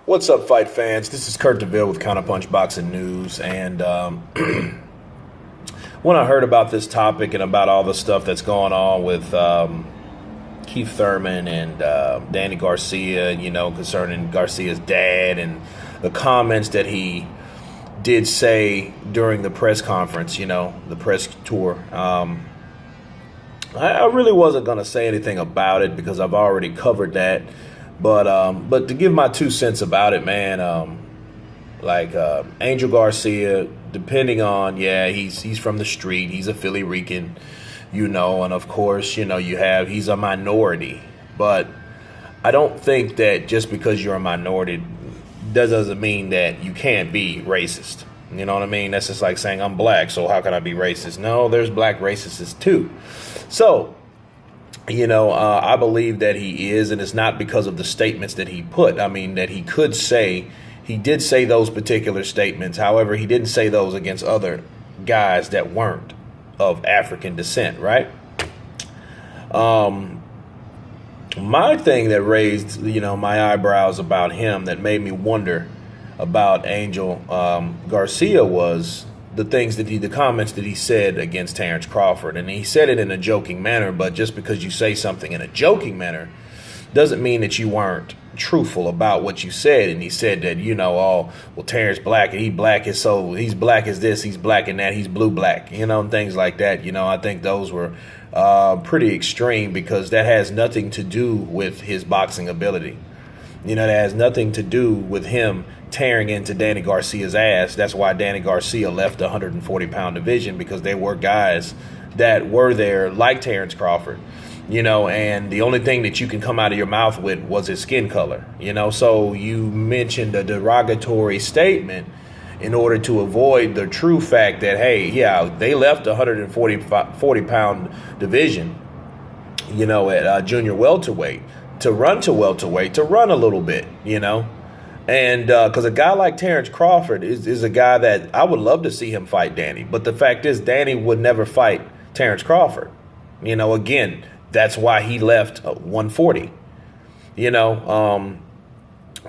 What's up, fight fans? This is Kurt DeVille with Counterpunch Boxing News. And when I heard about this topic and about all the stuff that's going on with Keith Thurman and Danny Garcia, concerning Garcia's dad and the comments that he did say during the press conference, the press tour, I really wasn't going to say anything about it because I've already covered that. But to give my 2 cents about it, man, Angel Garcia, depending on, he's from the street, he's a Philly Rican, and of course, he's a minority. But I don't think that just because you're a minority, that doesn't mean that you can't be racist. You know what I mean? That's just like saying I'm black, so how can I be racist? No, there's black racists too. So, I believe that he is, and it's not because of the statements that he put. I mean, that he could say, he did say those particular statements. However, he didn't say those against other guys that weren't of African descent, right? My thing that raised, my eyebrows about him, that made me wonder about Angel Garcia, was the comments that he said against Terrence Crawford. And he said it in a joking manner, but just because you say something in a joking manner doesn't mean that you weren't truthful about what you said. And he said that, Terrence black, and he's black as this, he's black in that, he's blue black, and things like that. I think those were pretty extreme, because that has nothing to do with his boxing ability. That has nothing to do with him tearing into Danny Garcia's ass. That's why Danny Garcia left the 140-pound division, because there were guys that were there like Terrence Crawford, and the only thing that you can come out of your mouth with was his skin color, So you mentioned a derogatory statement in order to avoid the true fact that, hey, they left the 140-pound division, at junior welterweight, to run to welterweight, to run a little bit, And because a guy like Terrence Crawford is a guy that I would love to see him fight Danny. But the fact is, Danny would never fight Terrence Crawford. Again, that's why he left 140.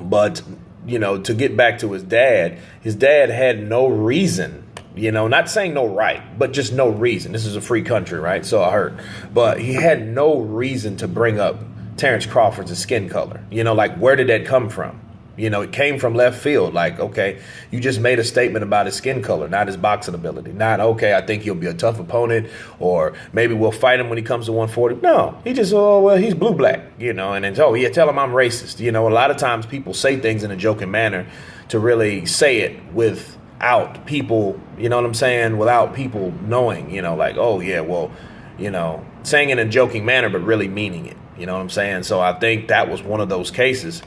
But, to get back to his dad had no reason, not saying no right, but just no reason. This is a free country, right? So I heard. But he had no reason to bring up Terrence Crawford's skin color. Where did that come from? It came from left field. Like, okay, you just made a statement about his skin color, not his boxing ability. Not, okay, I think he'll be a tough opponent, or maybe we'll fight him when he comes to 140. No, he just, he's blue black, and then, tell him I'm racist. A lot of times people say things in a joking manner to really say it without people, without people knowing, saying it in a joking manner, but really meaning it. So I think that was one of those cases.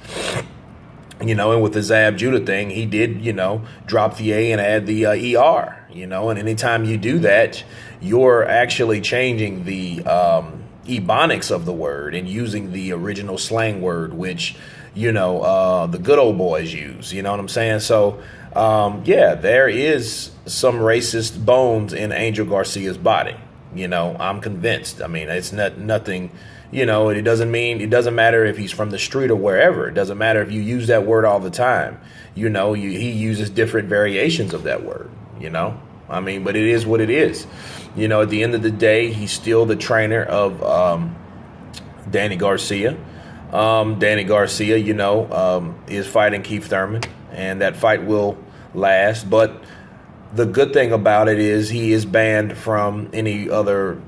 And with the Zab Judah thing, he did, drop the A and add the ER, and anytime you do that, you're actually changing the ebonics of the word and using the original slang word, which, the good old boys use, So, there is some racist bones in Angel Garcia's body. I'm convinced. I mean, it's nothing. It doesn't matter if he's from the street or wherever. It doesn't matter if you use that word all the time. He uses different variations of that word, but it is what it is. At the end of the day, he's still the trainer of Danny Garcia. Danny Garcia, is fighting Keith Thurman, and that fight will last. But the good thing about it is he is banned from any other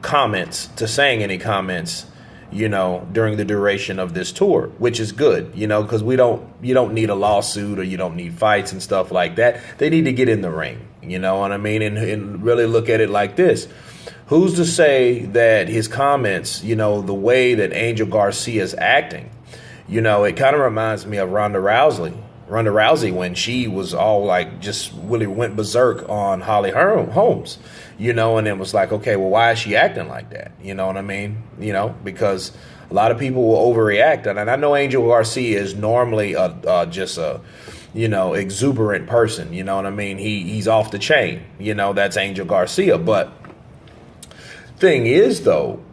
comments, to saying any comments, during the duration of this tour, which is good, because you don't need a lawsuit, or you don't need fights and stuff like that. They need to get in the ring, you know what I mean? And really look at it like this. Who's to say that his comments, the way that Angel Garcia is acting, it kind of reminds me of Ronda Rousey when she was all like, just really went berserk on Holly Holmes, and it was like, okay, well, why is she acting like that? You know what I mean? Because a lot of people will overreact. And I know Angel Garcia is normally just a exuberant person. You know what I mean? He's off the chain. That's Angel Garcia. But thing is, though,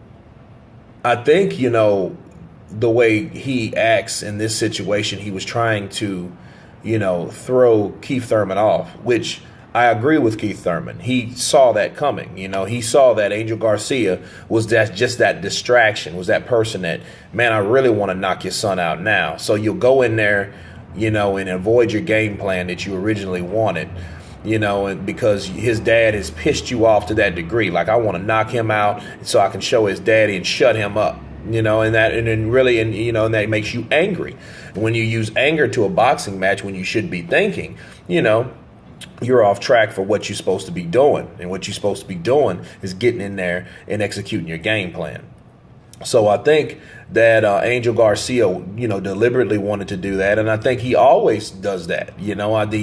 I think, the way he acts in this situation, he was trying to, throw Keith Thurman off, which I agree with Keith Thurman. He saw that coming. He saw that Angel Garcia was just that distraction, was that person that, man, I really want to knock your son out now. So you'll go in there, and avoid your game plan that you originally wanted, and because his dad has pissed you off to that degree. Like, I want to knock him out so I can show his daddy and shut him up. And that makes you angry. When you use anger to a boxing match, when you should be thinking, you're off track for what you're supposed to be doing. And what you're supposed to be doing is getting in there and executing your game plan. So I think that Angel Garcia, deliberately wanted to do that. And I think he always does that. He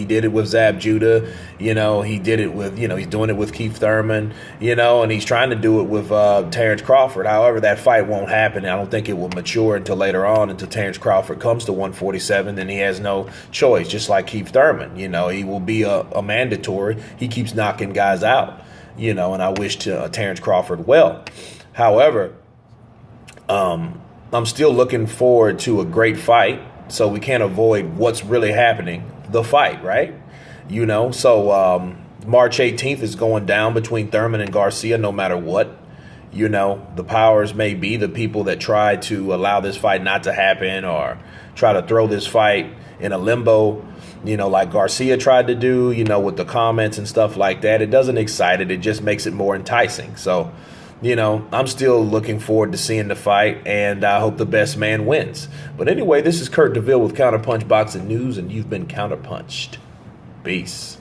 did it with Zab Judah. He did it with, he's doing it with Keith Thurman, and he's trying to do it with Terrence Crawford. However, that fight won't happen. I don't think it will mature until later on, until Terrence Crawford comes to 147. Then he has no choice, just like Keith Thurman. He will be a mandatory. He keeps knocking guys out, and I wish to Terrence Crawford well. However, I'm still looking forward to a great fight, so we can't avoid what's really happening, the fight, right? So March 18th is going down between Thurman and Garcia no matter what. The powers may be the people that try to allow this fight not to happen or try to throw this fight in a limbo, like Garcia tried to do, with the comments and stuff like that. It doesn't excite it. It just makes it more enticing. So, I'm still looking forward to seeing the fight, and I hope the best man wins. But anyway, this is Kurt DeVille with Counterpunch Boxing News, and you've been counterpunched. Peace.